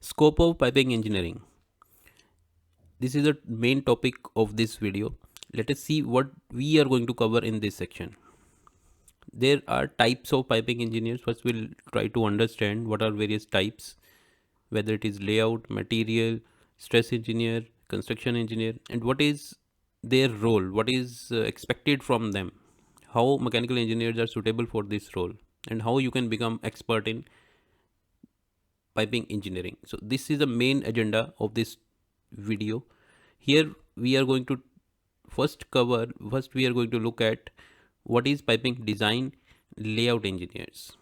Scope of piping engineering. This is the main topic of this video. Let us see what we are going to cover in this section. There are types of piping engineers. First, we'll try to understand what are various types, whether it is layout, material, stress engineer, construction engineer, and what is their role, what is expected from them, how mechanical engineers are suitable for this role, and how you can become expert in piping engineering. So this is the main agenda of this video. Here we are going to first we are going to look at what is piping design layout engineers.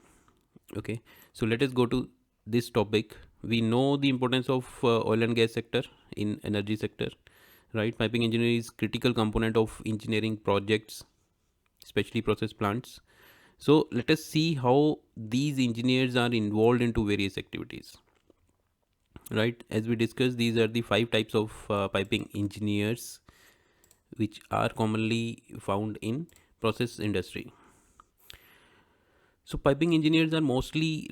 Okay, so let us go to this topic. We know the importance of oil and gas sector in energy sector, right? Piping engineering is critical component of engineering projects, especially process plants. So let us see how these engineers are involved into various activities. Right, as we discussed, these are the 5 types of piping engineers which are commonly found in process industry. So piping engineers are mostly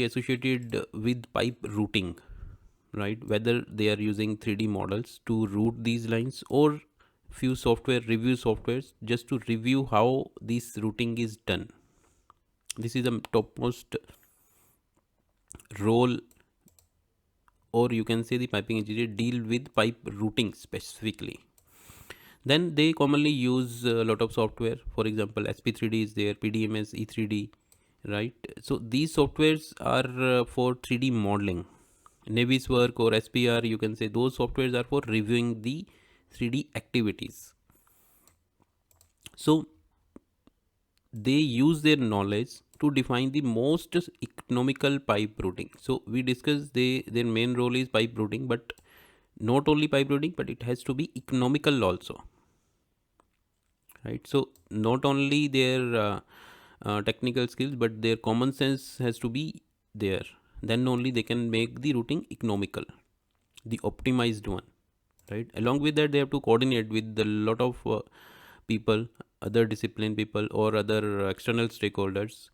associated with pipe routing, right? Whether they are using 3D models to route these lines or few review softwares just to review how this routing is done. This is the topmost role, or you can say the piping engineer deal with pipe routing specifically. Then they commonly use a lot of software. For example, SP3D is there, PDMS, E3D, right? So these softwares are for 3D modeling. Naviswork or SPR, you can say those softwares are for reviewing the 3D activities. So they use their knowledge to define the most economical pipe routing. So we discussed their main role is pipe routing, but not only pipe routing, but it has to be economical also, right? So not only their technical skills, but their common sense has to be there. Then only they can make the routing economical, the optimized one, right? Along with that, they have to coordinate with a lot of people, other discipline people or other external stakeholders.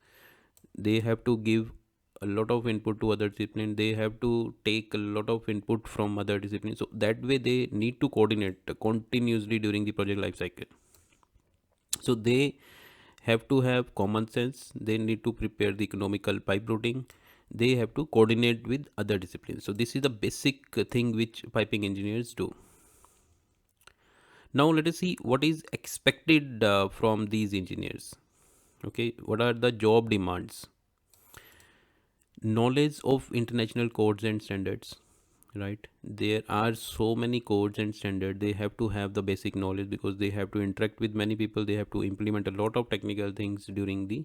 They have to give a lot of input to other discipline. They have to take a lot of input from other disciplines. So that way they need to coordinate continuously during the project life cycle. So they have to have common sense. They need to prepare the economical pipe routing. They have to coordinate with other disciplines. So this is the basic thing which piping engineers do. Now let us see what is expected from these engineers. Okay, what are the job demands? Knowledge of international codes and standards, right? There are so many codes and standards. They have to have the basic knowledge because they have to interact with many people. They have to implement a lot of technical things during the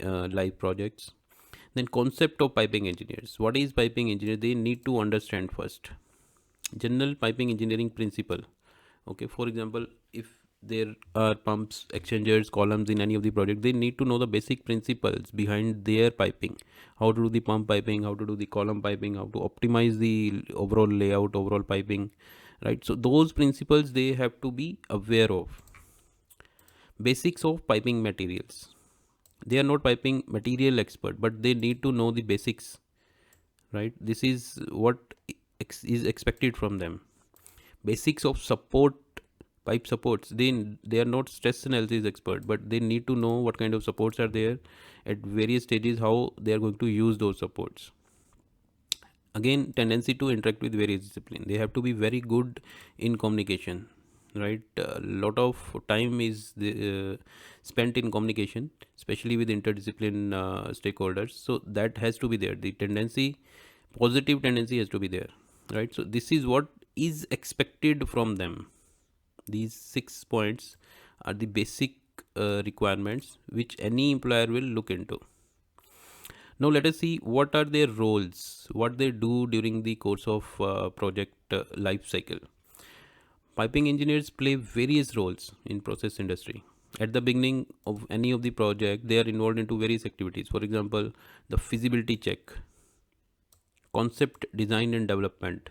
live projects. Then concept of piping engineers. What is piping engineer? They need to understand first general piping engineering principle. Okay, for example, if there are pumps, exchangers, columns in any of the project, they need to know the basic principles behind their piping, how to do the pump piping, how to do the column piping, how to optimize the overall layout, overall piping, right? So those principles they have to be aware of. Basics of piping materials. They are not piping material expert, but they need to know the basics, right? This is what is expected from them. Basics of pipe supports. They are not stress analysis expert, but they need to know what kind of supports are there at various stages, how they are going to use those supports. Again, tendency to interact with various disciplines. They have to be very good in communication, right? A lot of time is spent in communication, especially with interdiscipline stakeholders. So that has to be there. The positive tendency has to be there, right? So this is what is expected from them. These 6 points are the basic requirements which any employer will look into. Now let us see what are their roles, what they do during the course of project life cycle. Piping engineers play various roles in process industry. At the beginning of any of the project, they are involved into various activities. For example, the feasibility check, concept design and development,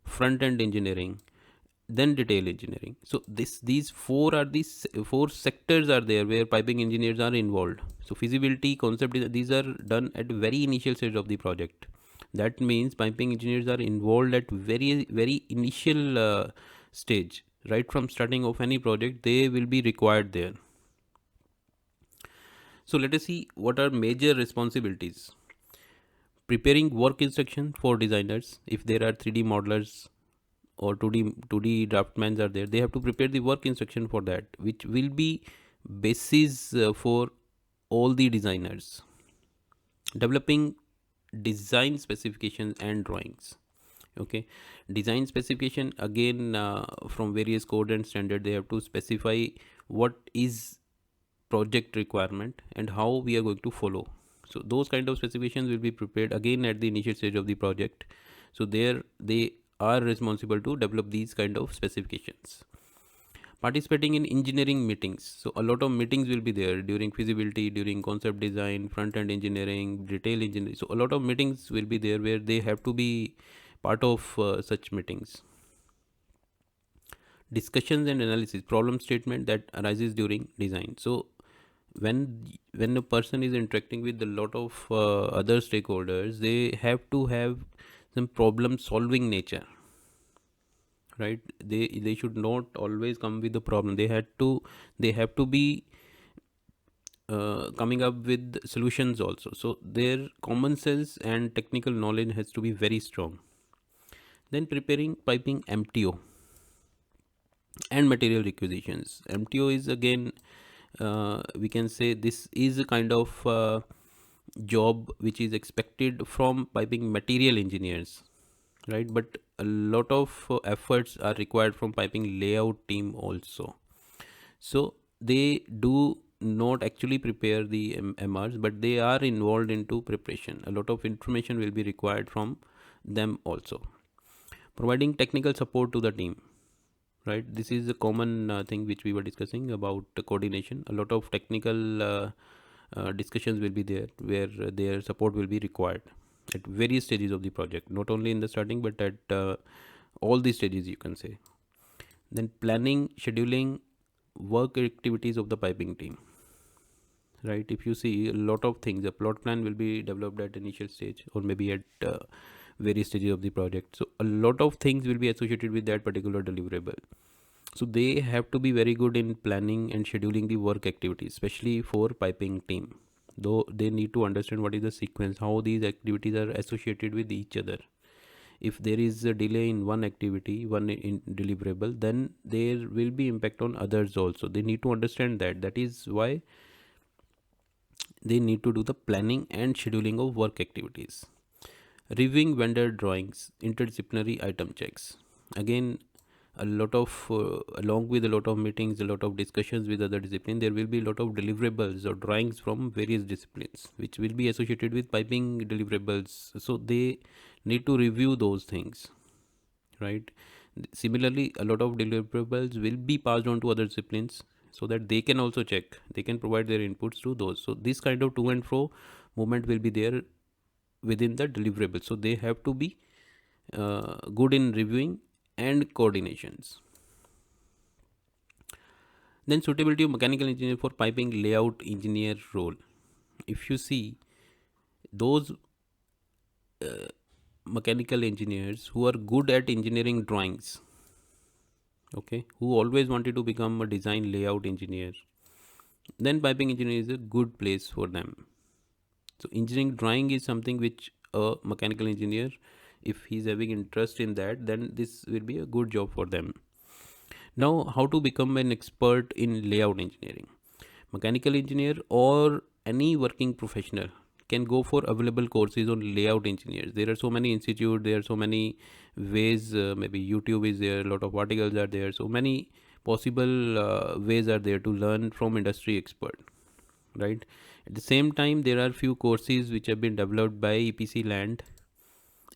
front end engineering, then detail engineering. So these four sectors are there where piping engineers are involved. So feasibility, concept, these are done at very initial stage of the project. That means piping engineers are involved at very initial stage, right from starting of any project. They will be required there. So let us see what are major responsibilities. Preparing work instruction for designers. If there are 3D modelers or 2D draftmen are there, they have to prepare the work instruction for that, which will be basis for all the designers. Developing design specifications and drawings. Okay, design specification, again from various code and standard, they have to specify what is project requirement and how we are going to follow. So those kind of specifications will be prepared again at the initial stage of the project. So there they are responsible to develop these kind of specifications. Participating in engineering meetings. So a lot of meetings will be there during feasibility, during concept design, front end engineering, detail engineering. So a lot of meetings will be there where they have to be part of such meetings. Discussions and analysis, problem statement that arises during design. So when a person is interacting with a lot of other stakeholders, they have to have some problem solving nature, right? They should not always come with the problem. They have to be coming up with solutions also. So their common sense and technical knowledge has to be very strong. Then preparing piping MTO and material requisitions. MTO is again, we can say this is a kind of job which is expected from piping material engineers, right? But a lot of efforts are required from piping layout team also. So they do not actually prepare the MRs, but they are involved into preparation. A lot of information will be required from them also. Providing technical support to the team, right? This is a common thing which we were discussing about coordination. A lot of technical discussions will be there where their support will be required at various stages of the project, not only in the starting but at all the stages, you can say. Then planning, scheduling work activities of the piping team, right? If you see, a lot of things, a plot plan will be developed at initial stage or maybe at various stages of the project. So a lot of things will be associated with that particular deliverable. So they have to be very good in planning and scheduling the work activities, especially for piping team. Though they need to understand what is the sequence, how these activities are associated with each other. If there is a delay in one activity, one in deliverable, then there will be impact on others also. They need to understand that. That is why they need to do the planning and scheduling of work activities. Reviewing vendor drawings, interdisciplinary item checks. Again, a lot of along with a lot of meetings, a lot of discussions with other disciplines, there will be a lot of deliverables or drawings from various disciplines which will be associated with piping deliverables. So they need to review those things, right? Similarly, a lot of deliverables will be passed on to other disciplines so that they can also check, they can provide their inputs to those. So this kind of to and fro movement will be there within the deliverable. So they have to be good in reviewing and coordinations. Then suitability of mechanical engineer for piping layout engineer role. If you see, those mechanical engineers who are good at engineering drawings, okay, who always wanted to become a design layout engineer, then piping engineer is a good place for them. So engineering drawing is something which a mechanical engineer, if he's having interest in that, then this will be a good job for them. Now, how to become an expert in layout engineering? Mechanical engineer or any working professional can go for available courses on layout engineers. There are so many institutes, there are so many ways, maybe YouTube is there, a lot of articles are there, so many possible ways are there to learn from industry expert, right? At the same time, there are few courses which have been developed by EPCLAND,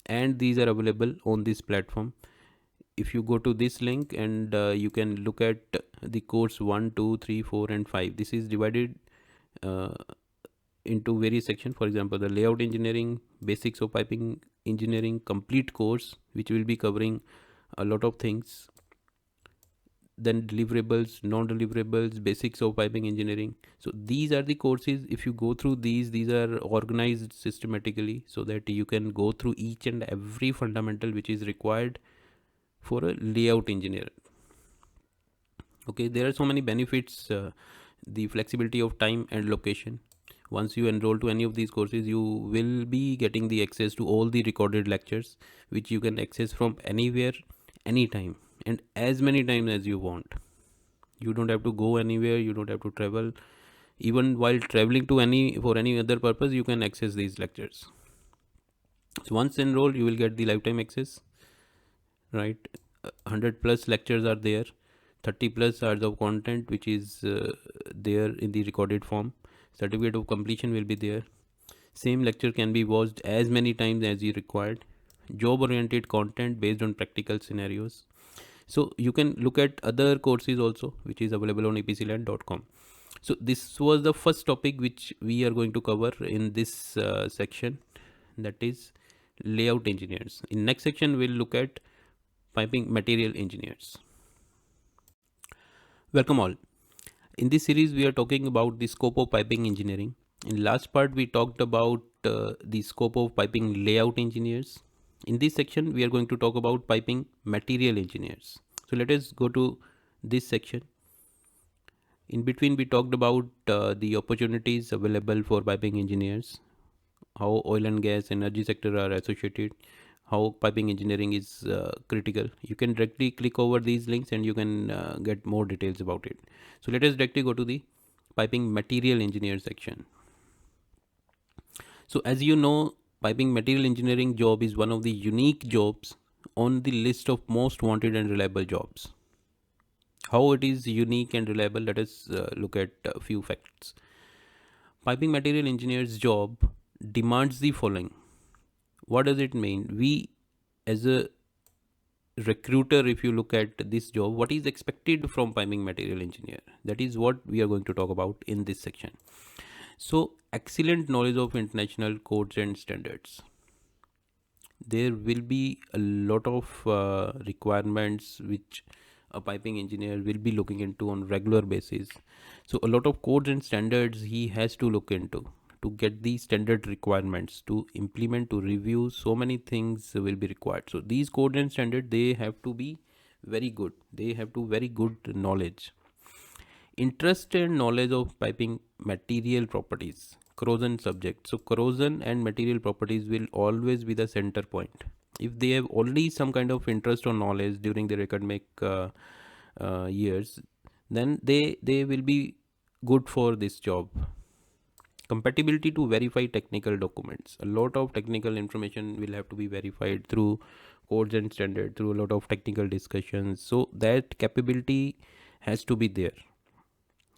and these are available on this platform. If you go to this link and you can look at the course 1, 2, 3, 4 and 5. This is divided into various sections. For example, the layout engineering, basics of piping engineering complete course, which will be covering a lot of things. then deliverables, non-deliverables, basics of piping engineering. So these are the courses. If you go through these are organized systematically so that you can go through each and every fundamental which is required for a layout engineer. Okay, there are so many benefits, the flexibility of time and location. Once you enroll to any of these courses, you will be getting the access to all the recorded lectures, which you can access from anywhere, anytime, and as many times as you want. You don't have to go anywhere, you don't have to travel. Even while traveling to any other purpose, you can access these lectures. So once enrolled, you will get the lifetime access, right? 100 plus lectures are there, 30 plus hours of content which is there in the recorded form. Certificate of completion will be there. Same lecture can be watched as many times as you required. Job oriented content based on practical scenarios. So you can look at other courses also, which is available on epcland.com. So this was the first topic which we are going to cover in this section, that is layout engineers. In next section we'll look at piping material engineers. Welcome all. In this series we are talking about the scope of piping engineering. In last part we talked about the scope of piping layout engineers. In this section we are going to talk about piping material engineers. So let us go to this section. In between we talked about the opportunities available for piping engineers, how oil and gas, energy sector are associated, how piping engineering is critical. You can directly click over these links and you can get more details about it. So let us directly go to the piping material engineer section. So as you know, piping material engineering job is one of the unique jobs on the list of most wanted and reliable jobs. How it is unique and reliable, let us look at a few facts. Piping material engineer's job demands the following. What does it mean? We as a recruiter, if you look at this job, what is expected from piping material engineer? That is what we are going to talk about in this section. So excellent knowledge of international codes and standards. There will be a lot of requirements which a piping engineer will be looking into on regular basis. So a lot of codes and standards he has to look into to get the standard requirements, to implement, to review. So many things will be required. So these codes and standards, they have to be very good. They have to very good knowledge. Interest and knowledge of piping material properties, corrosion subject. So corrosion and material properties will always be the center point. If they have already some kind of interest or knowledge during their academic years, then they will be good for this job. Compatibility to verify technical documents. A lot of technical information will have to be verified through codes and standards, through a lot of technical discussions. So that capability has to be there.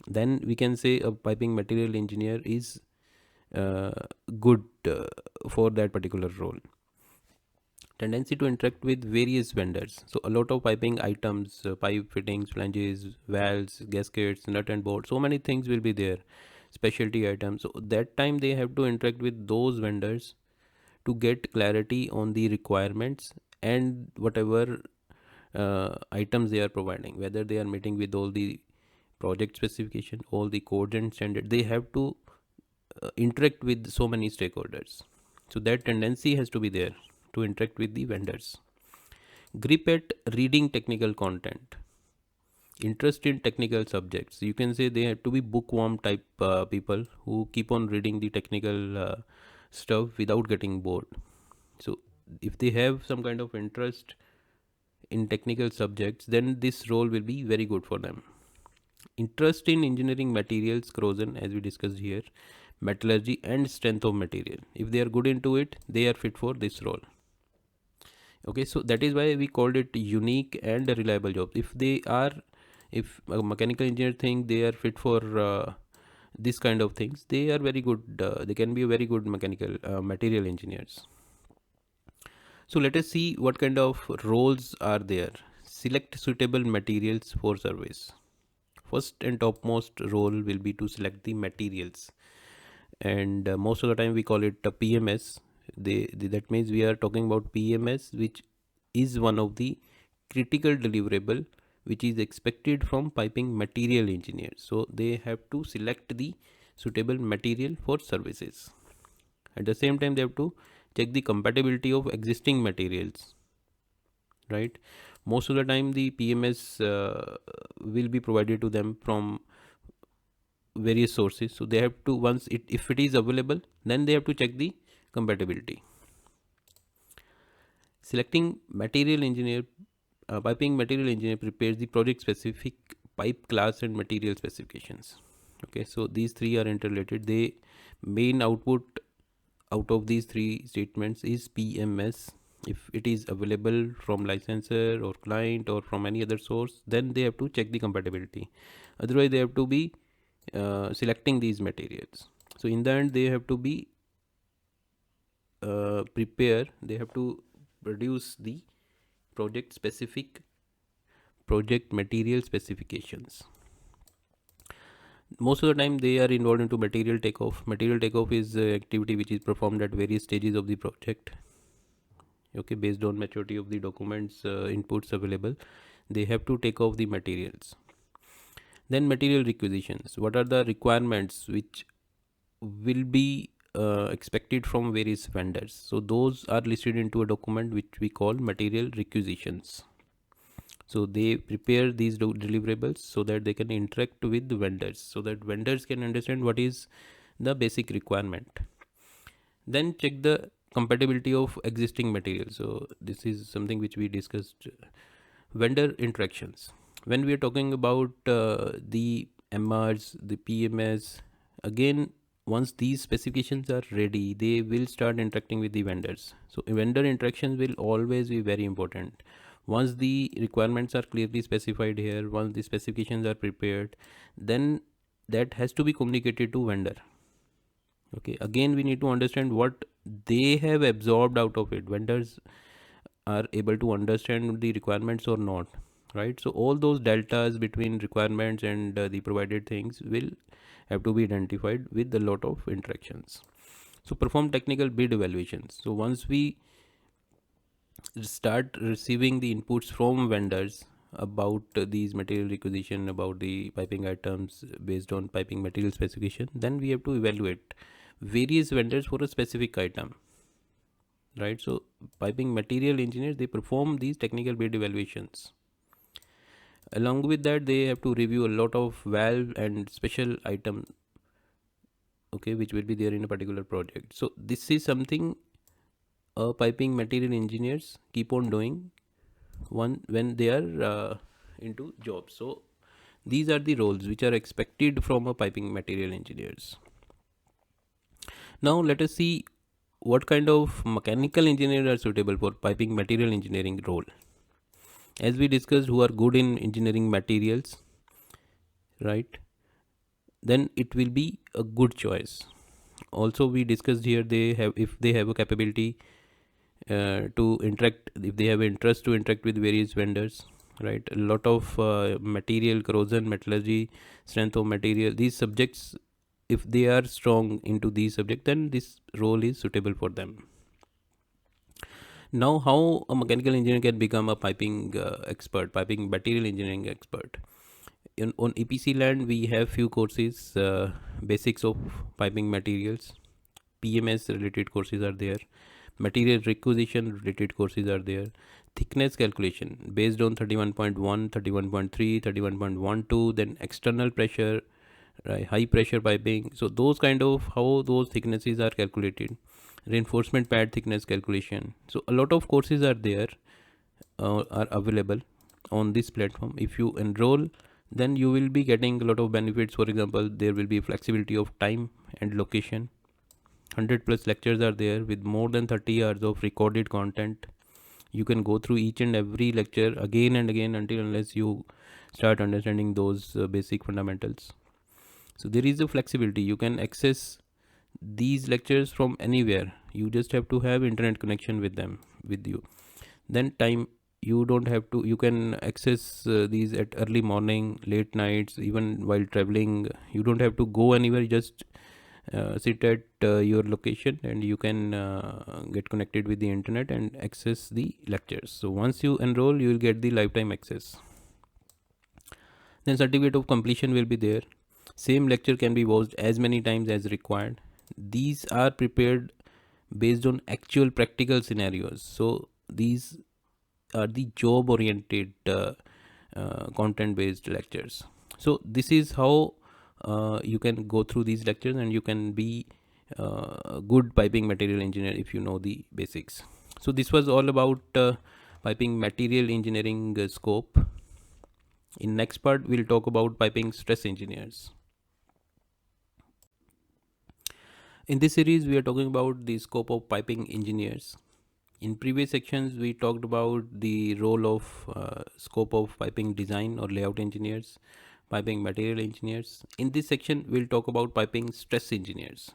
Then we can say a piping material engineer is good for that particular role. Tendency to interact with various vendors. So a lot of piping items, pipe fittings, flanges, valves, gaskets, nut and bolt, so many things will be there, specialty items. So that time they have to interact with those vendors to get clarity on the requirements and whatever items they are providing, whether they are meeting with all the project specification, all the codes and standards. They have to interact with so many stakeholders. So that tendency has to be there to interact with the vendors. Grip at reading technical content. Interest in technical subjects. You can say they have to be bookworm type people who keep on reading the technical stuff without getting bored. So if they have some kind of interest in technical subjects, then this role will be very good for them. Interest in engineering materials, corrosion, as we discussed here, metallurgy and strength of material. If they are good into it, they are fit for this role. Okay, so that is why we called it unique and a reliable job. If a mechanical engineer think they are fit for this kind of things, they are very good. They can be a very good mechanical material engineers. So let us see what kind of roles are there. Select suitable materials for service. First and topmost role will be to select the materials, and most of the time we call it a PMS. That means we are talking about PMS, which is one of the critical deliverable which is expected from piping material engineers. So they have to select the suitable material for services. At the same time, they have to check the compatibility of existing materials, right? Most of the time the PMS will be provided to them from various sources, so they have to, once it, if it is available, then they have to check the compatibility. Selecting material engineer, piping material engineer prepares the project specific pipe class and material specifications. Okay, so these three are interrelated. The main output out of these three statements is PMS. If it is available from licensor or client or from any other source, then they have to check the compatibility. Otherwise they have to be selecting these materials. So in the end they have to be they have to produce the project specific project material specifications. Most of the time they are involved into material takeoff. Material takeoff is activity which is performed at various stages of the project. Okay, based on maturity of the documents, inputs available, they have to take off the materials. Then material requisitions. What are the requirements which will be expected from various vendors? So those are listed into a document which we call material requisitions. So they prepare these deliverables so that they can interact with the vendors, so that vendors can understand what is the basic requirement. Then check the compatibility of existing materials. So this is something which we discussed. Vendor interactions. When we are talking about the MRs, the PMS, again, once these specifications are ready, they will start interacting with the vendors. So vendor interactions will always be very important. Once the requirements are clearly specified here, once the specifications are prepared, then that has to be communicated to vendor. Okay, again we need to understand what they have absorbed out of it. Vendors are able to understand the requirements or not, right? So all those deltas between requirements and the provided things will have to be identified with a lot of interactions. So perform technical bid evaluations. So once we start receiving the inputs from vendors about these material requisition, about the piping items based on piping material specification, then we have to evaluate various vendors for a specific item, right? So piping material engineers, they perform these technical bid evaluations. Along with that, they have to review a lot of valve and special item, okay, which will be there in a particular project. So this is something piping material engineers keep on doing when they are into jobs. So these are the roles which are expected from a piping material engineers. Now let us see what kind of mechanical engineers are suitable for piping material engineering role. As we discussed, who are good in engineering materials, right, then it will be a good choice. Also we discussed here, they have, if they have a capability to interact, if they have interest to interact with various vendors, right, a lot of material corrosion, metallurgy, strength of material, these subjects, if they are strong into these subjects, then this role is suitable for them. Now how a mechanical engineer can become a piping expert, piping material engineering expert? On EPCLAND we have few courses. Basics of piping materials, PMS related courses are there, material requisition related courses are there, thickness calculation based on 31.1, 31.3, 31.12, then external pressure, right, high pressure piping. So those kind of, how those thicknesses are calculated, reinforcement pad thickness calculation. So a lot of courses are there, are available on this platform. If you enroll, then you will be getting a lot of benefits. For example, there will be flexibility of time and location. 100 plus lectures are there with more than 30 hours of recorded content. You can go through each and every lecture again and again until unless you start understanding those basic fundamentals. So there is a flexibility. You can access these lectures from anywhere. You just have to have internet connection with them, with you. Then time, you don't have to, you can access these at early morning, late nights, even while traveling. You don't have to go anywhere, just sit at your location and you can get connected with the internet and access the lectures. So once you enroll, you will get the lifetime access. Then certificate of completion will be there. Same lecture can be watched as many times as required. These are prepared based on actual practical scenarios. So these are the job oriented content based lectures. So this is how you can go through these lectures, and you can be a good piping material engineer if you know the basics. So this was all about piping material engineering scope. In next part we'll talk about piping stress engineers. In this series we are talking about the scope of piping engineers. In previous sections we talked about the role of scope of piping design or layout engineers, piping material engineers. In this section we'll talk about piping stress engineers.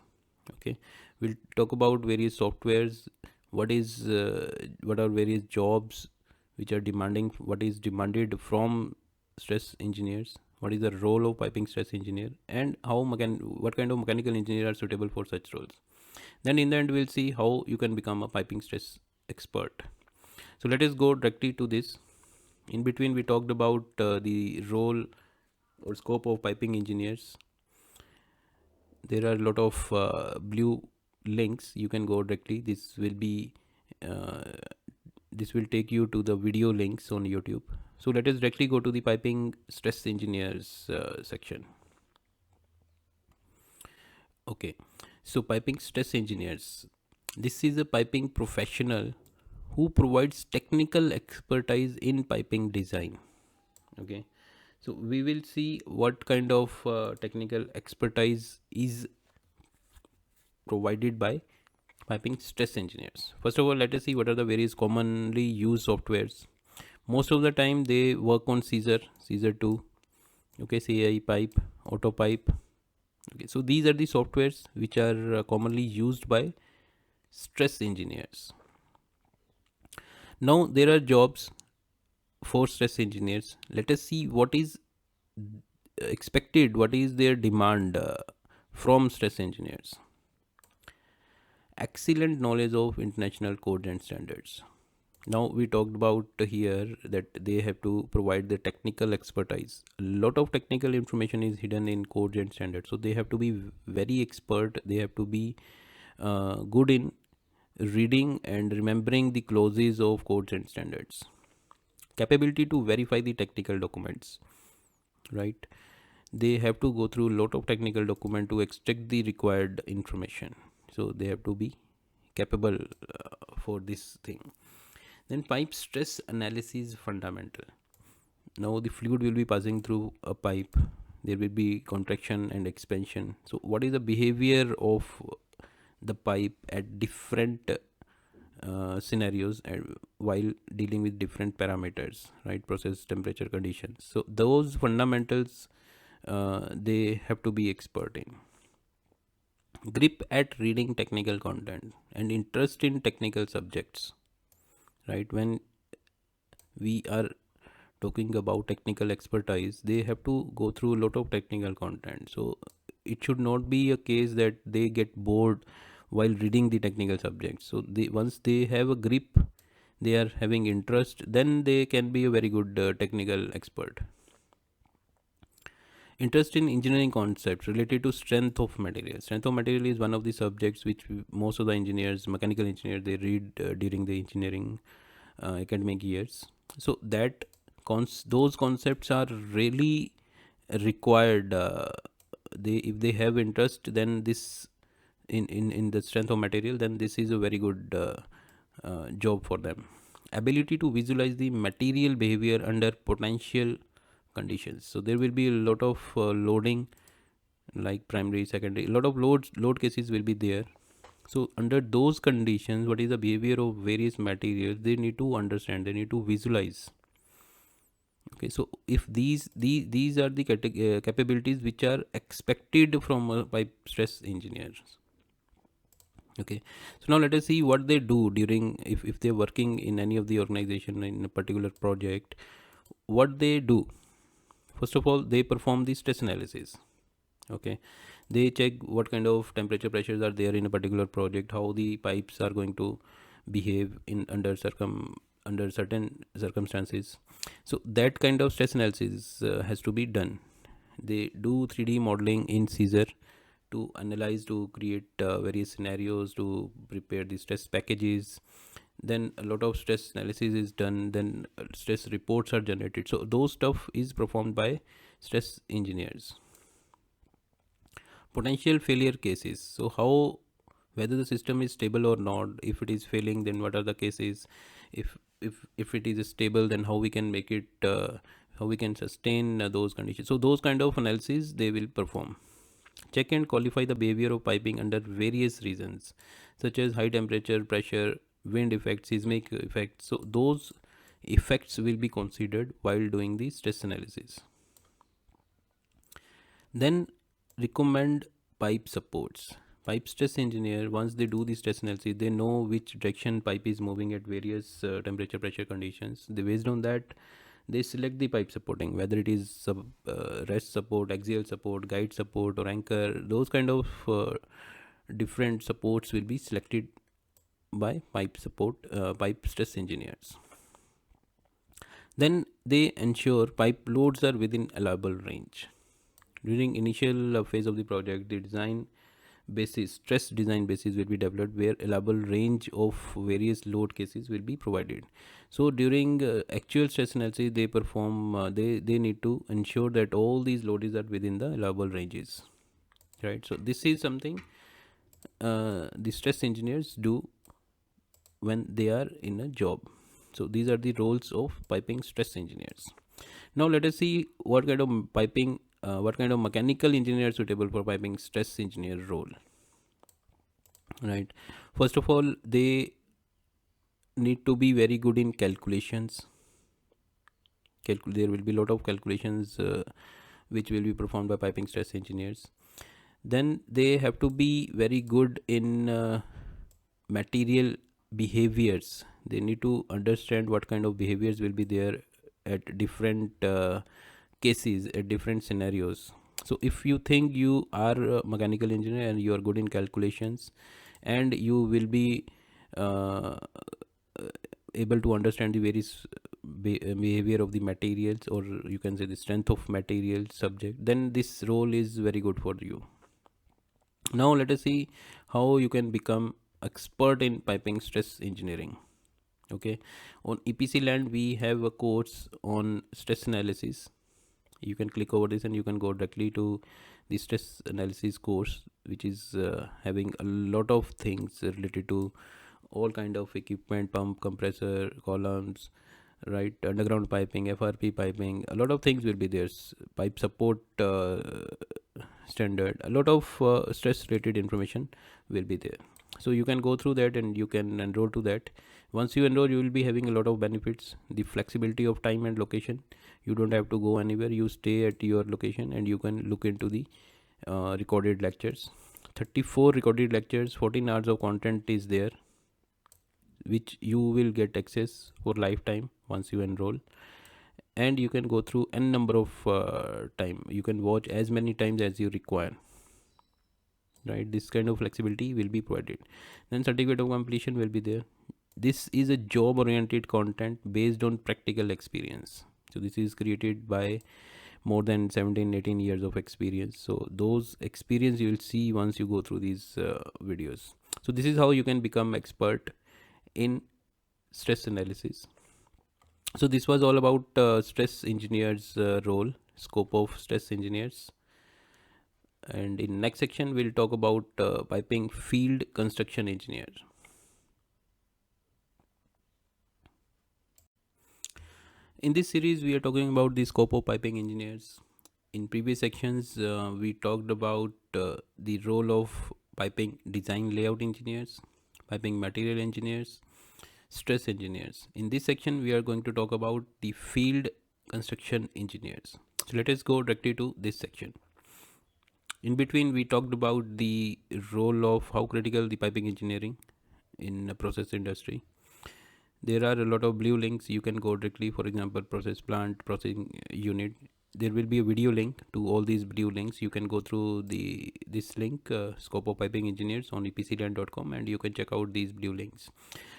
Okay, we'll talk about various softwares, what are various jobs which are demanding, what is demanded from stress engineers, what is the role of piping stress engineer, and what kind of mechanical engineer are suitable for such roles. Then in the end we'll see how you can become a piping stress expert. So let us go directly to this. In between we talked about the role or scope of piping engineers. There are a lot of blue links, you can go directly. Uh, this will take you to the video links on YouTube. So let us directly go to the piping stress engineers section. Okay, so piping stress engineers, this is a piping professional who provides technical expertise in piping design. Okay, so we will see what kind of technical expertise is provided by piping stress engineers. First of all, let us see what are the various commonly used softwares. Most of the time they work on Caesar 2, okay, CI pipe, auto pipe. Okay, so these are the softwares which are commonly used by stress engineers. Now there are jobs for stress engineers. Let us see what is expected, what is their demand from stress engineers. Excellent knowledge of international codes and standards. Now we talked about here that they have to provide the technical expertise. A lot of technical information is hidden in codes and standards, so they have to be very expert. They have to be good in reading and remembering the clauses of codes and standards. Capability to verify the technical documents, right? They have to go through a lot of technical document to extract the required information, so they have to be capable for this thing. Then pipe stress analysis fundamental. Now the fluid will be passing through a pipe, there will be contraction and expansion. So what is the behavior of the pipe at different scenarios while dealing with different parameters, right? Process temperature conditions. So those fundamentals they have to be expert in. Grip at reading technical content and interest in technical subjects, right? When we are talking about technical expertise, they have to go through a lot of technical content. So it should not be a case that they get bored while reading the technical subjects. So once they have a grip, they are having interest, then they can be a very good technical expert. Interest in engineering concepts related to strength of material. Strength of material is one of the subjects which most of the engineers, mechanical engineers, they read during the engineering academic years. So that those concepts are really required. If they have interest, then this in the strength of material, then this is a very good job for them. Ability to visualize the material behavior under potential conditions. So there will be a lot of loading, like primary, secondary, a lot of load cases will be there. So under those conditions, what is the behavior of various materials, they need to understand, they need to visualize. Okay, so if these are the capabilities which are expected from a pipe stress engineers. Okay, so now let us see what they do during, if they're working in any of the organization in a particular project, what they do. First of all, they perform the stress analysis. Okay, they check what kind of temperature pressures are there in a particular project, how the pipes are going to behave in under under certain circumstances. So that kind of stress analysis has to be done. They do 3D modeling in Caesar to analyze, to create various scenarios, to prepare the stress packages. Then a lot of stress analysis is done, then stress reports are generated. So those stuff is performed by stress engineers. Potential failure cases. So how, whether the system is stable or not, if it is failing, then what are the cases, if it is stable, then how we can make it, how we can sustain those conditions. So those kind of analysis they will perform. Check and qualify the behavior of piping under various reasons, such as high temperature, pressure, wind effects, seismic effects. So those effects will be considered while doing the stress analysis. Then recommend pipe supports. Pipe stress engineer, once they do the stress analysis, they know which direction pipe is moving at various temperature, pressure conditions. They, based on that, they select the pipe supporting, whether it is rest support, axial support, guide support, or anchor. Those kind of different supports will be selected by pipe stress engineers. Then they ensure pipe loads are within allowable range. During initial phase of the project, the design basis, stress design basis will be developed, where allowable range of various load cases will be provided. So during actual stress analysis, they perform, they need to ensure that all these loads are within the allowable ranges, right? So this is something the stress engineers do when they are in a job. So these are the roles of piping stress engineers. Now let us see what kind of piping, what kind of mechanical engineer suitable for piping stress engineer role. Right. First of all, they need to be very good in calculations. There will be a lot of calculations which will be performed by piping stress engineers. Then they have to be very good in material behaviors. They need to understand what kind of behaviors will be there at different cases, at different scenarios. So if you think you are a mechanical engineer and you are good in calculations, and you will be able to understand the various behavior of the materials, or you can say the strength of material subject, then this role is very good for you. Now let us see how you can become expert in piping stress engineering. Okay, on EPCLAND we have a course on stress analysis. You can click over this and you can go directly to the stress analysis course, which is having a lot of things related to all kind of equipment, pump, compressor, columns, right, underground piping, FRP piping. A lot of things will be there. Pipe support standard, a lot of stress related information will be there. So you can go through that and you can enroll to that. Once you enroll, you will be having a lot of benefits. The flexibility of time and location, you don't have to go anywhere, you stay at your location and you can look into the recorded lectures. 34 recorded lectures, 14 hours of content is there, which you will get access for lifetime once you enroll. And you can go through n number of time, you can watch as many times as you require, right? This kind of flexibility will be provided. Then certificate of completion will be there. This is a job oriented content based on practical experience. So this is created by more than 17-18 years of experience. So those experience you will see once you go through these videos. So this is how you can become expert in stress analysis. So this was all about stress engineers role, scope of stress engineers. And in next section we'll talk about piping field construction engineer. In this series we are talking about the scope of piping engineers. In previous sections we talked about the role of piping design layout engineers, piping material engineers, stress engineers. In this section we are going to talk about the field construction engineers. So let us go directly to this section. In between we talked about the role of how critical the piping engineering in a process industry. There are a lot of blue links, you can go directly, for example process plant, processing unit. There will be a video link to all these blue links. You can go through this link, scope of piping engineers on epcland.com, and you can check out these blue links.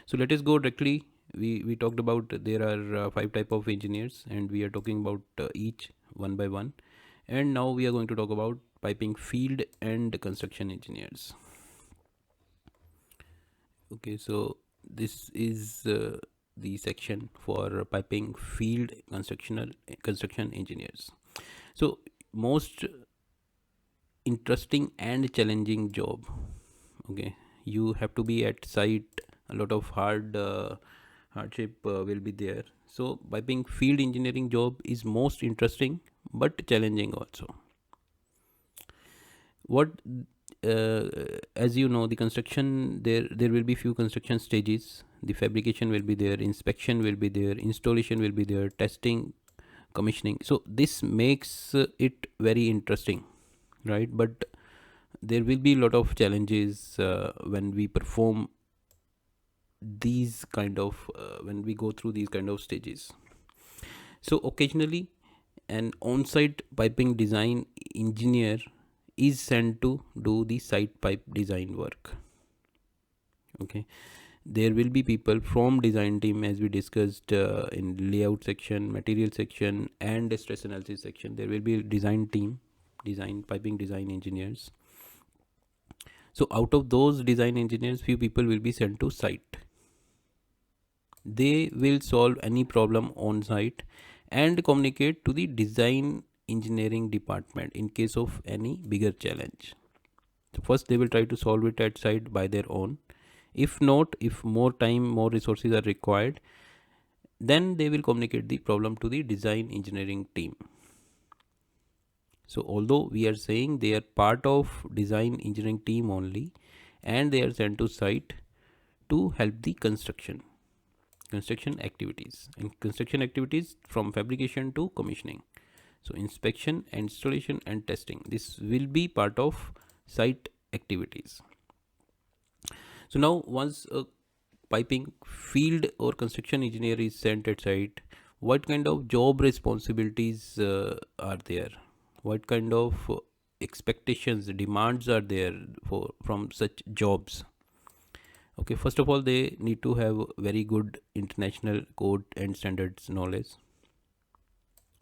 So let us go directly we talked about there are 5 type of engineers, and we are talking about each one by one. And now we are going to talk about piping field and construction engineers. Okay, so this is the section for piping field construction engineers. So most interesting and challenging job. Okay, you have to be at site, a lot of hardship will be there. So piping field engineering job is most interesting but challenging also. What as you know, the construction, there will be few construction stages. The fabrication will be there, inspection will be there, installation will be there, testing, commissioning. So this makes it very interesting, right? But there will be a lot of challenges when we perform these kind of when we go through these kind of stages. So occasionally an on-site piping design engineer is sent to do the site pipe design work. Okay, there will be people from design team, as we discussed in layout section, material section, and stress analysis section. There will be design team, design piping design engineers. So out of those design engineers, few people will be sent to site. They will solve any problem on site and communicate to the design engineering department in case of any bigger challenge. So first they will try to solve it at site by their own. If not, if more time, more resources are required, then they will communicate the problem to the design engineering team. So although we are saying they are part of design engineering team only, and they are sent to site to help the construction activities, and construction activities from fabrication to commissioning. So inspection, installation, and testing, this will be part of site activities. So now once a piping field or construction engineer is sent at site, what kind of job responsibilities are there? What kind of expectations, demands are there from such jobs? Okay, first of all, they need to have very good international code and standards knowledge,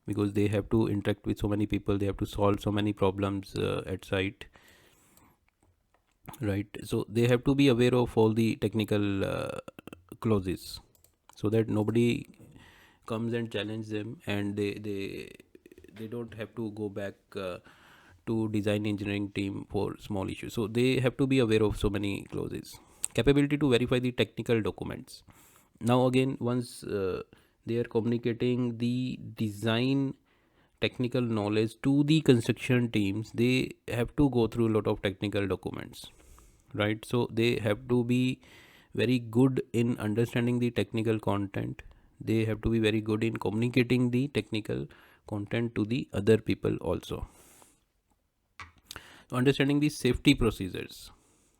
because they have to interact with so many people, they have to solve so many problems at site, right? So they have to be aware of all the technical clauses, so that nobody comes and challenges them, and they don't have to go back to design engineering team for small issues. So they have to be aware of so many clauses. Capability to verify the technical documents. Now again, once they are communicating the design technical knowledge to the construction teams, they have to go through a lot of technical documents, right? So they have to be very good in understanding the technical content. They have to be very good in communicating the technical content to the other people also. So understanding the safety procedures,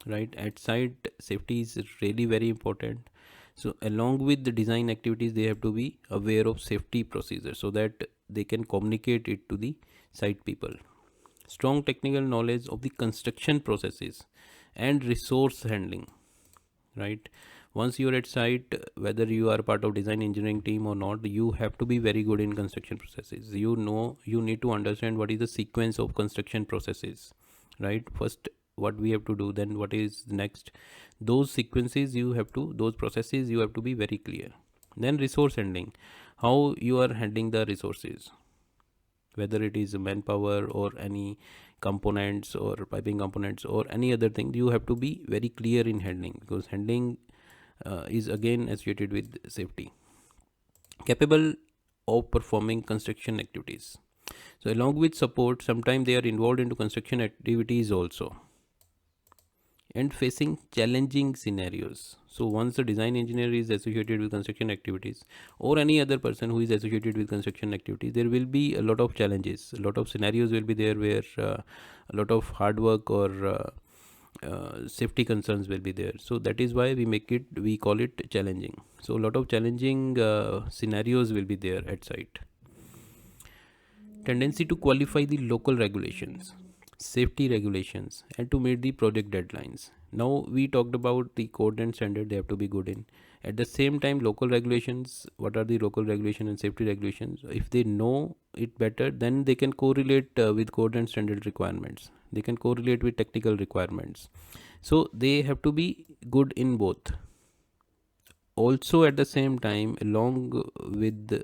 right? At site, safety is really very important. So along with the design activities, they have to be aware of safety procedures, so that they can communicate it to the site people. Strong technical knowledge of the construction processes and resource handling, right? Once you're at site, whether you are part of design engineering team or not, you have to be very good in construction processes. You know, you need to understand what is the sequence of construction processes, right? First what we have to do, then what is next. Those sequences you have to, those processes you have to be very clear. Then resource handling, how you are handling the resources, whether it is manpower or any components or piping components or any other thing. You have to be very clear in handling, because handling is again associated with safety. Capable of performing construction activities. So along with support, sometimes they are involved into construction activities also, and facing challenging scenarios. So once a design engineer is associated with construction activities, or any other person who is associated with construction activities, there will be a lot of challenges, a lot of scenarios will be there where a lot of hard work or safety concerns will be there. So that is why we call it challenging. So a lot of challenging scenarios will be there at site. Tendency to qualify the local regulations, safety regulations, and to meet the project deadlines. Now we talked about the code and standard they have to be good in. At the same time, local regulations, what are the local regulation and safety regulations? If they know it better, then they can correlate with code and standard requirements. They can correlate with technical requirements. So they have to be good in both. Also at the same time, along with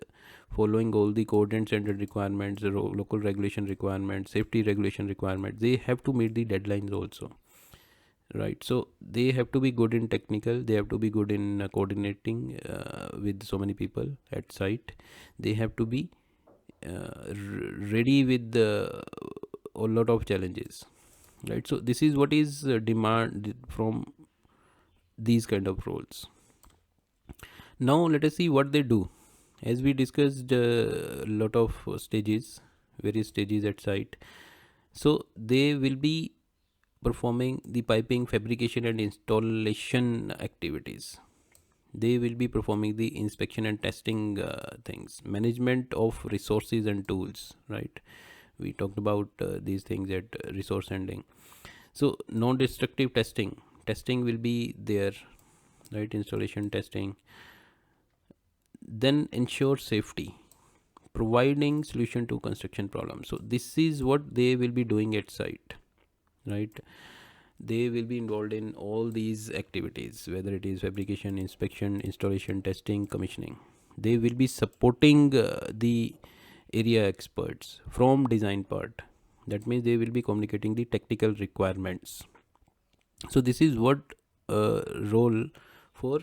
following all the code and standard requirements, the local regulation requirements, safety regulation requirements, they have to meet the deadlines also, right? So they have to be good in technical, they have to be good in coordinating with so many people at site. They have to be ready with a lot of challenges, right? So this is what is demand from these kind of roles. Now let us see what they do. As we discussed a lot of stages, various stages at site, so they will be performing the piping fabrication and installation activities. They will be performing the inspection and testing things, management of resources and tools, right? We talked about these things at resource handling. So non-destructive testing will be there, right? Installation testing. Then ensure safety, providing solution to construction problems. So this is what they will be doing at site, right? They will be involved in all these activities, whether it is fabrication, inspection, installation, testing, commissioning. They will be supporting the area experts from design part. That means they will be communicating the technical requirements. So this is what role for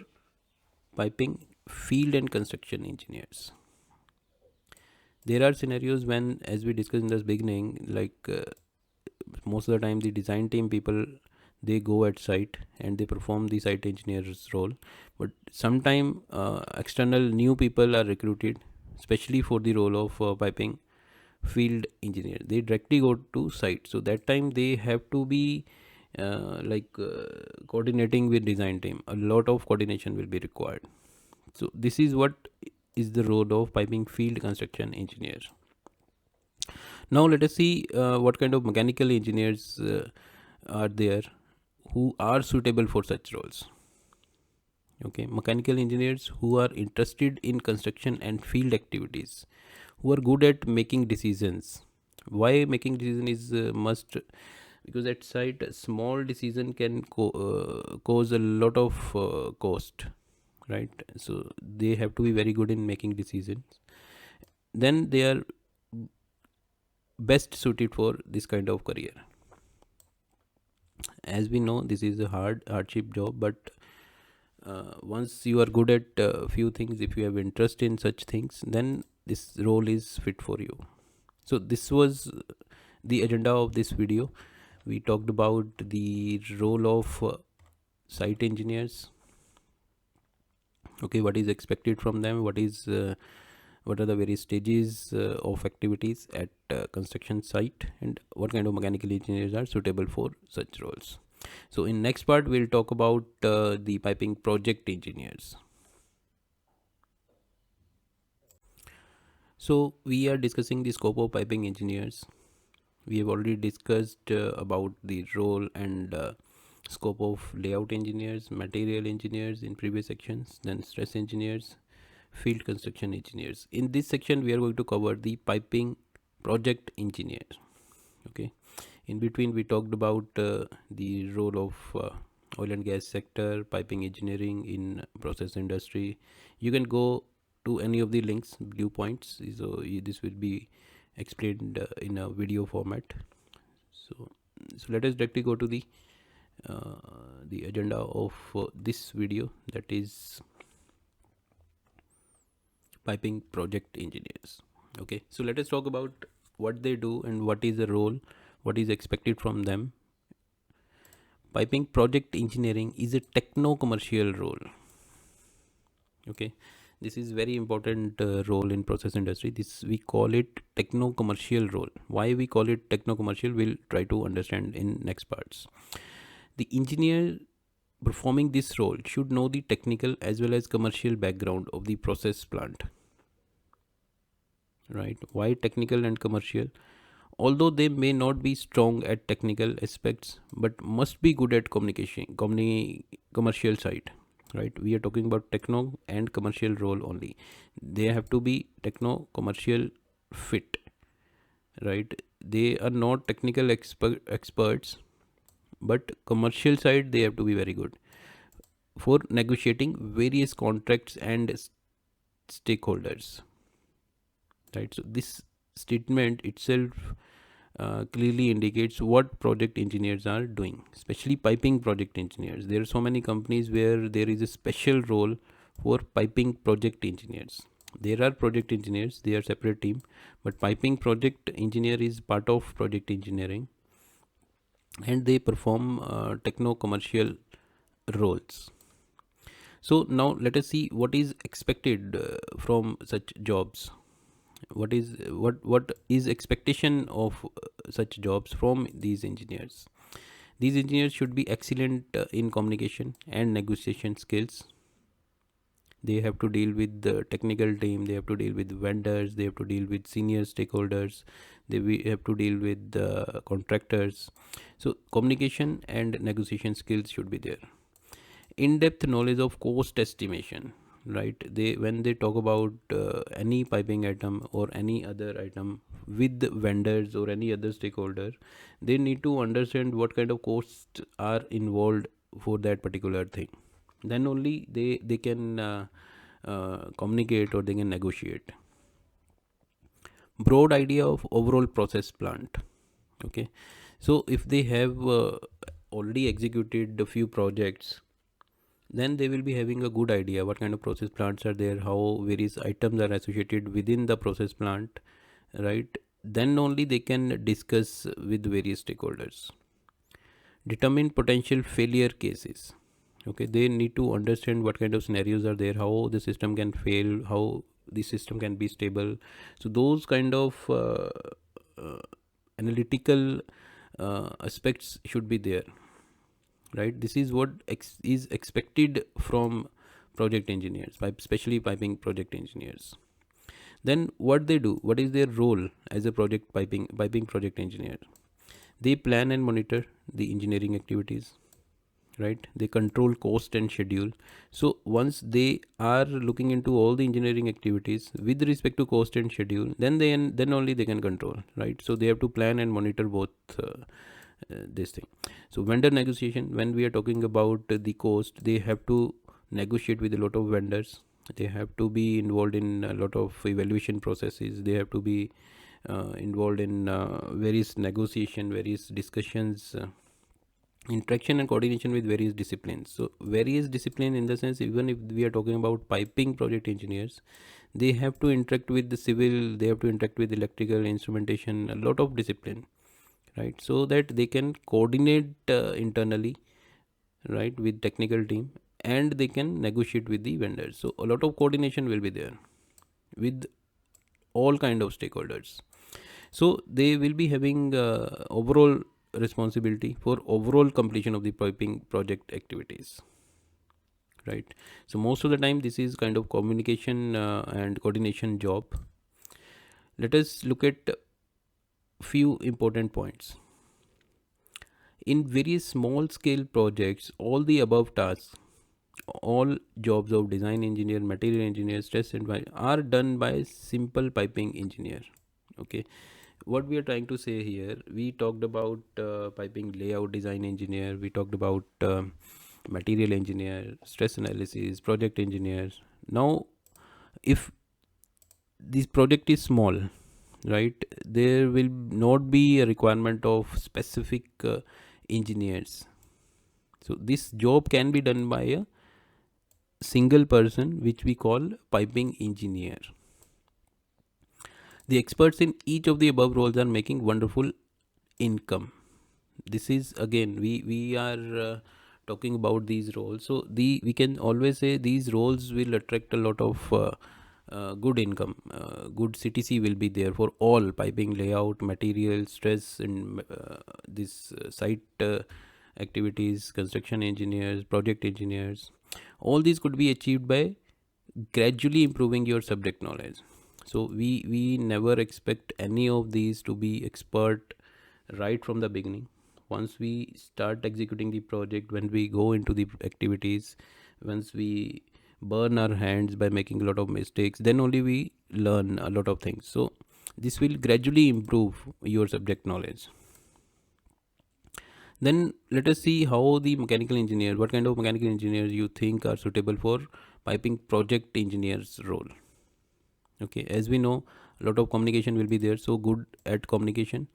piping field and construction engineers. There are scenarios when, as we discussed in the beginning, like most of the time the design team people, they go at site and they perform the site engineer's role, but sometime external new people are recruited, especially for the role of piping field engineer. They directly go to site, so that time they have to be coordinating with design team. A lot of coordination will be required. So this is what is the role of piping field construction engineer. Now let us see what kind of mechanical engineers are there who are suitable for such roles. Okay, mechanical engineers who are interested in construction and field activities, who are good at making decisions. Why making decision is must? Because at site a small decision can cause a lot of cost, right? So they have to be very good in making decisions. Then they are best suited for this kind of career. As we know, this is a hardship job, but once you are good at few things, if you have interest in such things, then this role is fit for you. So this was the agenda of this video. We talked about the role of site engineers. Okay, what is expected from them, what are the various stages of activities at construction site, and what kind of mechanical engineers are suitable for such roles. So in next part we'll talk about the piping project engineers. So we are discussing the scope of piping engineers. We have already discussed about the role and scope of layout engineers, material engineers in previous sections, then stress engineers, field construction engineers. In this section we are going to cover the piping project engineer. Okay, in between we talked about the role of oil and gas sector, piping engineering in process industry. You can go to any of the links, blue points, so this will be explained in a video format. So let us directly go to the agenda of this video, that is piping project engineers. Okay, so let us talk about what they do and what is the role, what is expected from them. Piping project engineering is a techno-commercial role. Okay, this is very important role in process industry. This we call it techno-commercial role. Why we call it techno-commercial, we'll try to understand in next parts. The engineer performing this role should know the technical as well as commercial background of the process plant. Right? Why technical and commercial? although they may not be strong at technical aspects, but must be good at commercial side, right? We are talking about techno and commercial role only. They have to be techno commercial fit, right? They are not technical experts, but commercial side they have to be very good for negotiating various contracts and stakeholders, right? So this statement itself clearly indicates what project engineers are doing, especially piping project engineers. There are so many companies where there is a special role for piping project engineers. There are project engineers, they are separate team, but piping project engineer is part of project engineering, and they perform techno commercial roles. So now let us see what is expected from such jobs. What is expectation of such jobs from these engineers? These engineers should be excellent in communication and negotiation skills. They have to deal with the technical team, they have to deal with vendors, they have to deal with senior stakeholders, they have to deal with contractors. So communication and negotiation skills should be there. In-depth knowledge of cost estimation, right? They, when they talk about any piping item or any other item with vendors or any other stakeholder, they need to understand what kind of costs are involved for that particular thing. Then only they can communicate or they can negotiate. Broad idea of overall process plant. Okay, so if they have already executed a few projects, then they will be having a good idea what kind of process plants are there, how various items are associated within the process plant, right? Then only they can discuss with various stakeholders. Determine potential failure cases. Okay, they need to understand what kind of scenarios are there, how the system can fail, how the system can be stable. So those kind of analytical aspects should be there, right? This is what is expected from project engineers, especially piping project engineers. Then what they do, what is their role as a piping project engineer? They plan and monitor the engineering activities, right? They control cost and schedule. So once they are looking into all the engineering activities with respect to cost and schedule, then only they can control, right? So they have to plan and monitor both this thing. So vendor negotiation, when we are talking about the cost, they have to negotiate with a lot of vendors, they have to be involved in a lot of evaluation processes, they have to be involved in various negotiation, various discussions, interaction and coordination with various disciplines. So various discipline in the sense, even if we are talking about piping project engineers, they have to interact with the civil, they have to interact with electrical, instrumentation, a lot of discipline, right? So that they can coordinate internally, right, with technical team, and they can negotiate with the vendors. So a lot of coordination will be there with all kind of stakeholders. So they will be having overall responsibility for overall completion of the piping project activities, right? So most of the time this is kind of communication and coordination job. Let us look at few important points. In various small scale projects, all the above tasks, all jobs of design engineer, material engineer, stress engineer are done by simple piping engineer. Okay, what we are trying to say here, we talked about piping layout design engineer, we talked about material engineer, stress analysis, project engineers. Now if this project is small, right, there will not be a requirement of specific engineers. So this job can be done by a single person, which we call piping engineer. The experts in each of the above roles are making wonderful income. This is again, we are talking about these roles. So we can always say these roles will attract a lot of good income. Good CTC will be there for all piping, layout, material, stress, and this site activities, construction engineers, project engineers. All these could be achieved by gradually improving your subject knowledge. So we never expect any of these to be expert right from the beginning. Once we start executing the project, when we go into the activities, once we burn our hands by making a lot of mistakes, then only we learn a lot of things. So this will gradually improve your subject knowledge. Then let us see how the mechanical engineer, what kind of mechanical engineers you think are suitable for piping project engineer's role. Okay, as we know, a lot of communication will be there, so good at communication,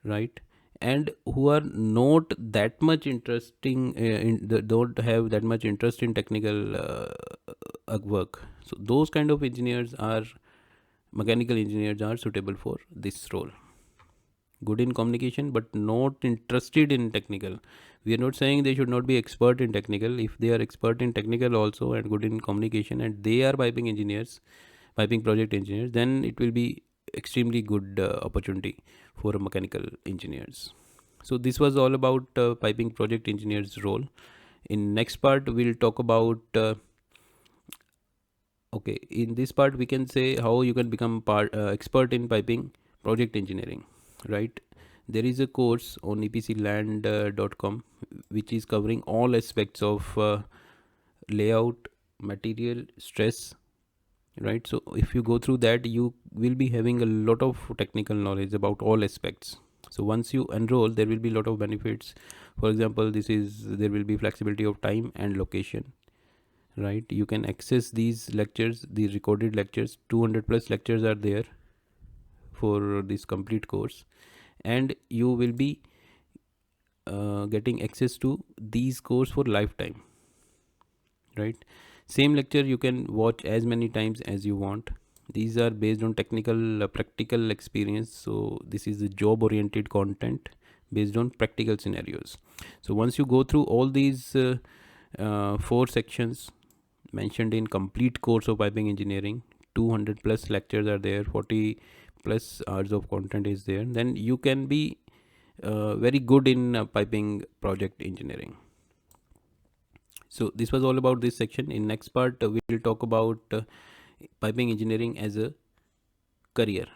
right? And who are not that much interesting don't have that much interest in technical work. So those kind of engineers are mechanical engineers are suitable for this role. Good in communication but not interested in technical. We are not saying they should not be expert in technical. If they are expert in technical also and good in communication, and they are piping engineers, piping project engineers, then it will be extremely good opportunity for mechanical engineers. So this was all about piping project engineers role. In next part we'll talk about okay, in this part we can say how you can become expert in piping project engineering, right? There is a course on EPCLAND.com which is covering all aspects of layout, material, stress, right? So if you go through that, you will be having a lot of technical knowledge about all aspects. So once you enroll, there will be a lot of benefits. For example, there will be flexibility of time and location, right? You can access these lectures, these recorded lectures. 200 plus lectures are there for this complete course, and you will be getting access to these course for lifetime, right? Same lecture you can watch as many times as you want. These are based on technical practical experience, so this is the job oriented content based on practical scenarios. So once you go through all these 4 sections mentioned in complete course of piping engineering, 200 plus lectures are there, 40 plus hours of content is there, then you can be very good in piping project engineering. So this was all about this section. In next part we will talk about piping engineering as a career.